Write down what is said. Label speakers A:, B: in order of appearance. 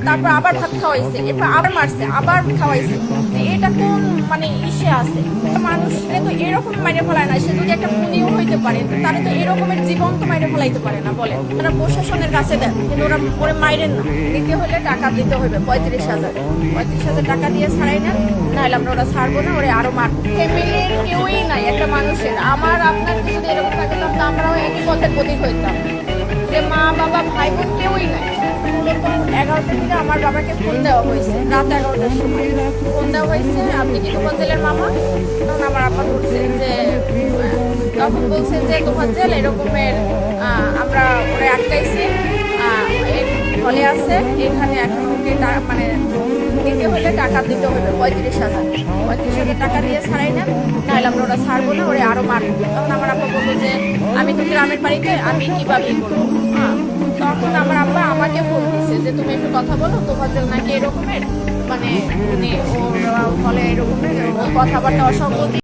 A: তারপর আবার ভাত খাওয়াইছে, এরপর আবার মারছে, আবার খাওয়াইছে। এটা কোন মানে ইসে আছে? মানুষকে তো এরকম মাইরে ফেলায় না। সে যদি একটা খুনিও হইতে পারে, তাহলে তো এরকমের জীবন তো মাইরে ফেলাইতে পারে না। বলে তারা প্রশাসনের কাছে দেন, কিন্তু ওরা ওরে মাইরেন না। দিতে হলে টাকা দিতে হবে 35,000 টাকা দিয়ে ছাড়াই না, নাহলে আমরা ওরা ছাড়বো না, ওরে আরো মারবো। ফ্যামিলির কেউই নাই একটা মানুষের। আমার আপনার যদি এরকম থাকে, তাহলে তো আমরাও একই পথের প্রতীক হইতাম। যে মা বাবা ভাই বোন কেউই নাই। মূলত 11টার দিকে আমার বাবাকে ফোন দেওয়া হয়েছে, রাত 11টার সময় ফোন দেওয়া হয়েছে, আপনি কি তোফাজ্জেলের মামা? তখন আমার আব্বা বলছে যে, তখন বলছে যে তোফাজ্জেল এরকমের আমরা ওরে আটকাইছি, হলে আছে, এখানে এখন ওকে মানে দিতে হলে টাকা দিতে হবে 35,000 টাকা দিয়ে ছাড়াই না, নাহলে আমরা ওরা ছাড়বো না, ওরে আরো মারবো। তখন আমার আব্বা বললো যে আমি তো গ্রামের বাড়িতে, আমি কিভাবে করবো? তখন আমার আব্বা আমাকে ফোন দিচ্ছে যে তুমি একটু কথা বলো, তোফাজ্জেল নাকি এরকমের মানে উনি ওর ফলে এরকমের কথাবার্তা অসঙ্গতি